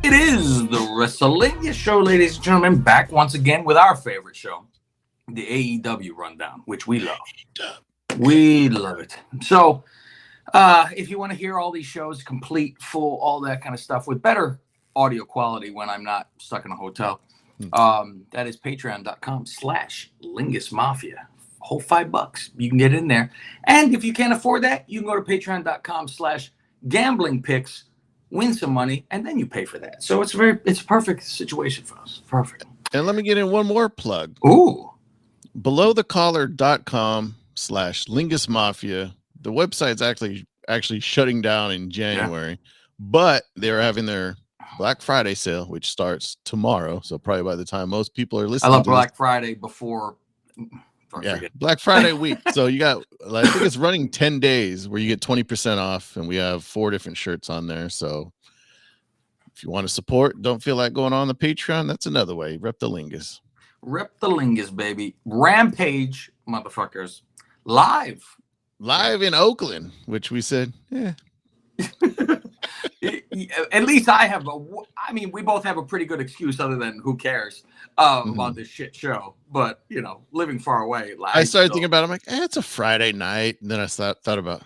It is the Wrestlingus Show, ladies and gentlemen, back once again with our favorite show, the AEW Rundown, which we love. We love it. So, if you want to hear all these shows, complete, full, all that kind of stuff with better audio quality when I'm not stuck in a hotel, that is patreon.com/Lingus Mafia. Whole $5. You can get in there. And if you can't afford that, you can go to patreon.com/Gambling Picks. Win some money, and then you pay for that. So it's a perfect situation for us. Perfect. And let me get in one more plug. Ooh. Belowthecollar.com/Lingus Mafia. The website's actually shutting down in January, but they're having their Black Friday sale, which starts tomorrow. So probably by the time most people are listening, I love Black Friday before. Black Friday week. So you got, I think it's running 10 days where you get 20% off, and we have 4 different shirts on there. So if you want to support, don't feel like going on the Patreon, that's another way. Rep the Lingus. Rep the Lingus, baby. Rampage, motherfuckers. Live in Oakland, which we said, yeah. At least I have we both have a pretty good excuse other than who cares about this shit show. But, living far away. I started thinking about it. I'm like, it's a Friday night. And then I thought about,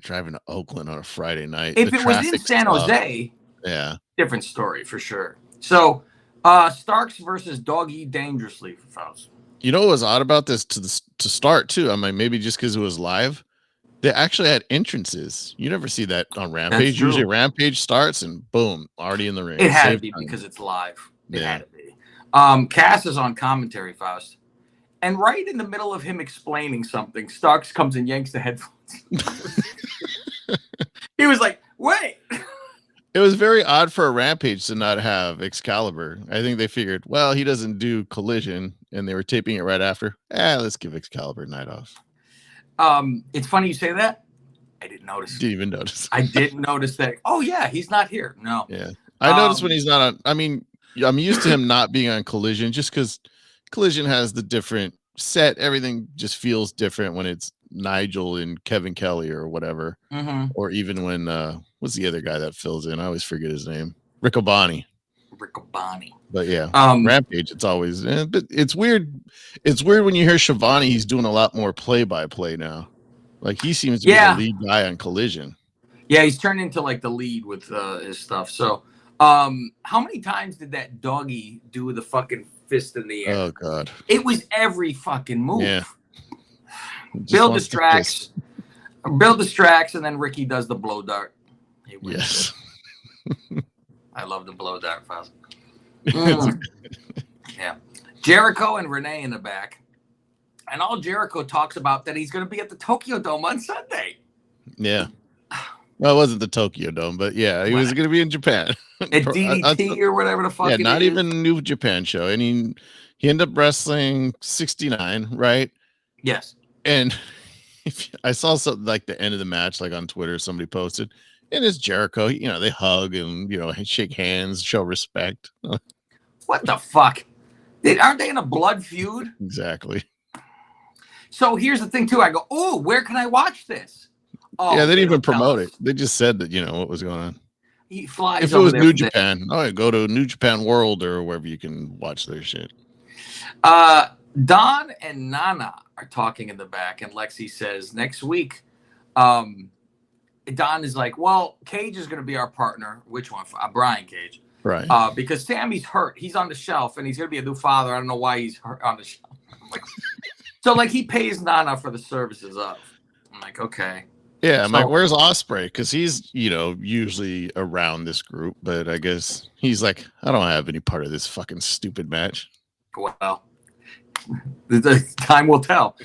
driving to Oakland on a Friday night. If it was in San Jose, different story for sure. So, Starks versus Dog Eat Dangerously for folks. You know what was odd about this to start, too? I mean, maybe just because it was live. They actually had entrances. You never see that on Rampage. Usually Rampage starts and boom, already in the ring. It had to be because it's live. It had to be. Cass is on commentary, Faust. And right in the middle of him explaining something, Starks comes and yanks the headphones. He was like, wait. It was very odd for a Rampage to not have Excalibur. I think they figured, well, he doesn't do Collision, and they were taping it right after. Let's give Excalibur a night off. It's funny you say that. I didn't notice. Didn't even notice. I didn't notice that. Oh yeah, he's not here. No. Yeah, I noticed when he's not on. I mean, I'm used to him not being on Collision, just because Collision has the different set. Everything just feels different when it's Nigel and Kevin Kelly or whatever, or even when what's the other guy that fills in? I always forget his name. Riccoboni. But yeah, Rampage. It's always, but it's weird. It's weird when you hear Shivani. He's doing a lot more play-by-play now. Like he seems to be the lead guy on Collision. Yeah, he's turned into like the lead with his stuff. So, how many times did that doggy do the fucking fist in the air? Oh God! It was every fucking move. Yeah. Bill distracts, and then Ricky does the blow dart. Yes. I love the blow dart, Faust. Yeah. Jericho and Renee in the back. And all Jericho talks about that he's going to be at the Tokyo Dome on Sunday. Yeah. Well, it wasn't the Tokyo Dome, but yeah, he was going to be in Japan. At DDT or whatever the fuck. Yeah, not even a New Japan show. And he ended up wrestling 69, right? Yes. And I saw something like the end of the match, like on Twitter, somebody posted. And it's Jericho, they hug and, shake hands, show respect. What the fuck? Aren't they in a blood feud? Exactly. So here's the thing, too. I go, oh, where can I watch this? Oh, yeah, they didn't even promote it. They just said that, what was going on. He flies if it was New Japan, go to New Japan World or wherever you can watch their shit. Don and Nana are talking in the back, and Lexi says next week, Don is like, well, Cage is going to be our partner. Which one? Brian Cage. Right. Because Sammy's hurt. He's on the shelf, and he's going to be a new father. I don't know why he's hurt on the shelf. So, he pays Nana for the services of. I'm like, okay. Yeah, I'm like, where's Ospreay? Because he's, usually around this group. But I guess he's like, I don't have any part of this fucking stupid match. Well, the time will tell.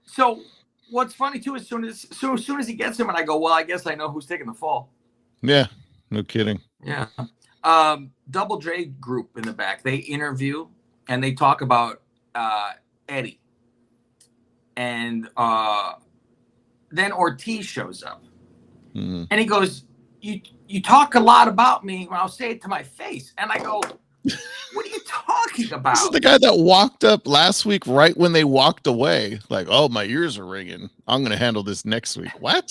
So... What's funny too, as soon as he gets him, and I go, well, I guess I know who's taking the fall. Yeah, no kidding. Yeah. Double J group in the back. They interview and they talk about Eddie. And then Ortiz shows up. And he goes, you talk a lot about me, and I'll say it to my face. And I go, what are you talking about? This is the guy that walked up last week right when they walked away. Like, oh, my ears are ringing. I'm going to handle this next week. What?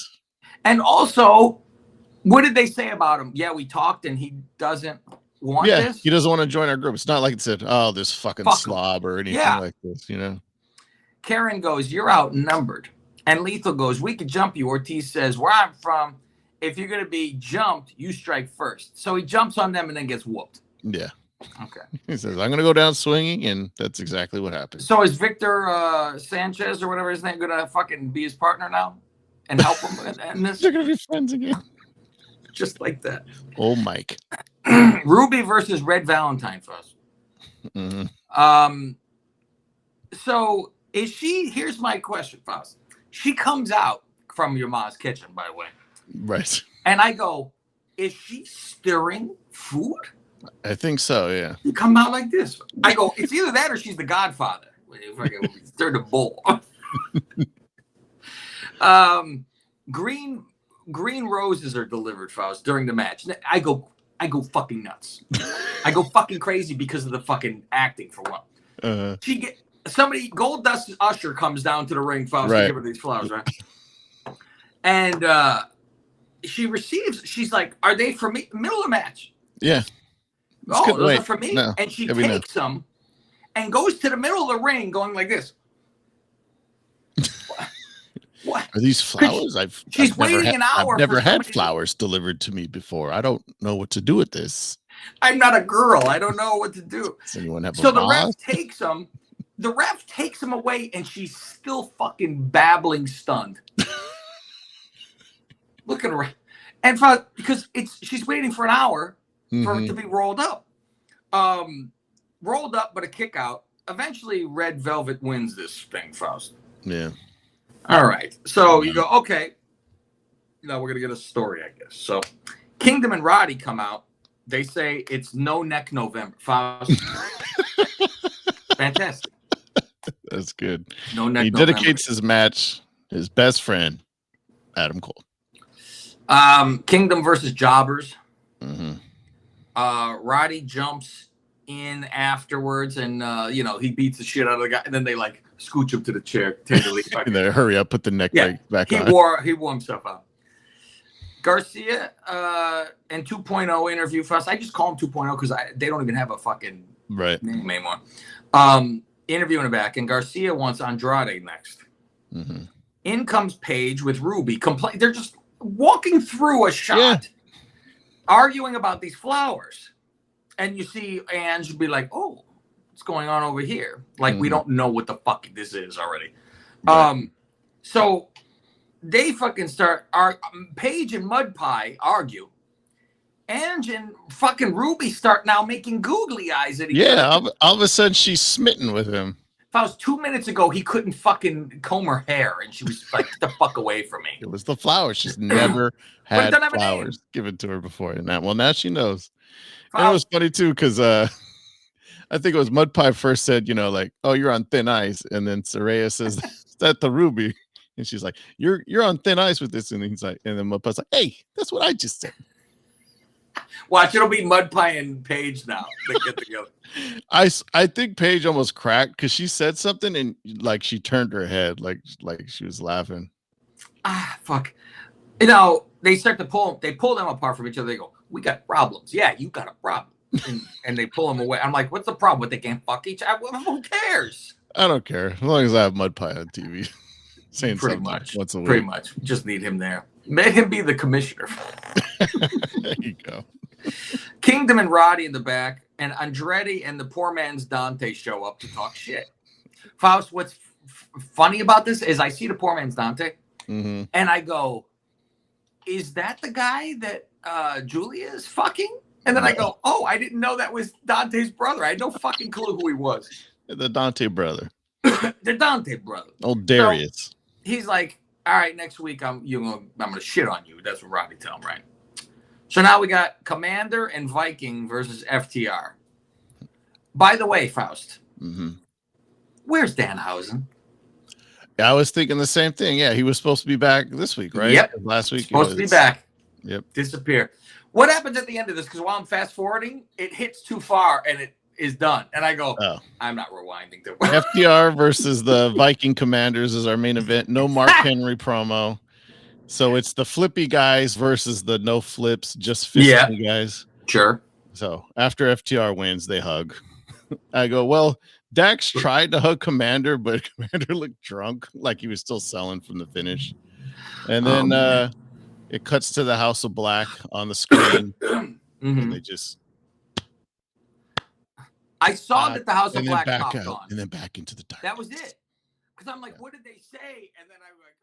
And also, What did they say about him? Yeah, we talked, and he doesn't want this. He doesn't want to join our group. It's not like it said, "Oh, this fucking slob" or anything like this. Karen goes, "You're outnumbered," and Lethal goes, "We could jump you." Ortiz says, "Where I'm from, if you're gonna be jumped, you strike first." So he jumps on them and then gets whooped. Yeah. Okay. He says, "I'm gonna go down swinging," and that's exactly what happened. So is Victor Sanchez or whatever his name gonna fucking be his partner now and help him in this? They're gonna be friends again. Just like that. Oh, Mike. Ruby versus Red Valentine for us. Mm-hmm. So is she? Here's my question, Faust. She comes out from your mom's kitchen, by the way. Right. And I go, is she stirring food? I think so, yeah. You come out like this. I go, it's either that or she's the Godfather. Stir the bowl. Green roses are delivered, Faust, during the match. I go fucking nuts. I go fucking crazy because of the fucking acting, for one. Gold Dust Usher comes down to the ring, Faust, to give her these flowers, right? And she's like, "Are they for me?" Middle of the match. Yeah. Those are for me. No, and she takes them and goes to the middle of the ring going like this. What? Are these flowers? I've never had flowers delivered to me before. I don't know what to do with this. I'm not a girl. I don't know what to do. Does anyone have so the ref takes them. The ref takes them away, and she's still fucking babbling, stunned. Look at her. And because she's waiting for an hour for it to be rolled up. Rolled up, but a kick out. Eventually, Red Velvet wins this thing, Faust. Yeah. All right. So you go, okay. Now we're going to get a story, I guess. So Kingdom and Roddy come out. They say it's No Neck November. Faust. Fantastic. That's good. No Neck He November. dedicates his match, his best friend, Adam Cole. Kingdom versus Jobbers. Mm-hmm. Roddy jumps in afterwards, and he beats the shit out of the guy, and then they like scooch him to the chair. And then hurry up, put the neck back on. He wore himself out. Garcia and 2.0 interview for us. I just call him 2.0 because they don't even have a fucking name anymore. Interview in the back, and Garcia wants Andrade next. Mm-hmm. In comes Paige with Ruby. They're just walking through a shot, arguing about these flowers. And you see Ange be like, "Oh, what's going on over here?" Like, we don't know what the fuck this is already. Right. So they fucking start. Paige and Mud Pie argue. Ange and fucking Ruby start now making googly eyes at each other. Yeah, all of a sudden she's smitten with him. If I was 2 minutes ago, he couldn't fucking comb her hair, and she was like, "Get the fuck away from me." It was the flowers. She's never had flowers given to her before. And now she knows. And it was funny too, because I think it was Mud Pie first said, like, "Oh, you're on thin ice," and then Saraya says, "Is that the Ruby?" And she's like, "You're on thin ice with this," and he's like, and then Mud Pie's like, "Hey, that's what I just said." Watch, it'll be Mud Pie and Paige now. They get together. I think Paige almost cracked because she said something and like she turned her head like she was laughing. Fuck. They start to they pull them apart from each other. They go, "We got problems." "Yeah, you got a problem." And they pull them away. I'm like, what's the problem? What, they can't fuck each other? Who cares? I don't care. As long as I have Mud Pie on TV. Saying pretty something much. Once a week. Pretty much. Just need him there. Let him be the commissioner. There you go. Kingdom and Roddy in the back, and Andretti and the poor man's Dante show up to talk shit. Faust, what's funny about this is I see the poor man's Dante, and I go, "Is that the guy that Julia is fucking?" And then I go, "Oh, I didn't know that was Dante's brother. I had no fucking clue who he was." The Dante brother. The Dante brother. Old Darius. So he's like, "All right, next week I'm gonna shit on you." That's what Roddy tell him, right? So now we got Commander and Viking versus FTR. By the way, Faust, where's Danhausen? I was thinking the same thing. Yeah, he was supposed to be back this week, right? Yep. Last week. Supposed to be back. Yep. Disappear. What happens at the end of this? Because while I'm fast forwarding, it hits too far and it is done. And I go, I'm not rewinding. FTR versus the Viking Commanders is our main event. No Mark Henry promo. So it's the flippy guys versus the no flips, just fisting guys. Sure. So after FTR wins, they hug. I go, well, Dax tried to hug Commander, but Commander looked drunk, like he was still selling from the finish. And then it cuts to the House of Black on the screen. And they just... I saw that the House of Black back popped out, on. and then back into the dark. That was it. Because I'm like, what did they say? And then I was like,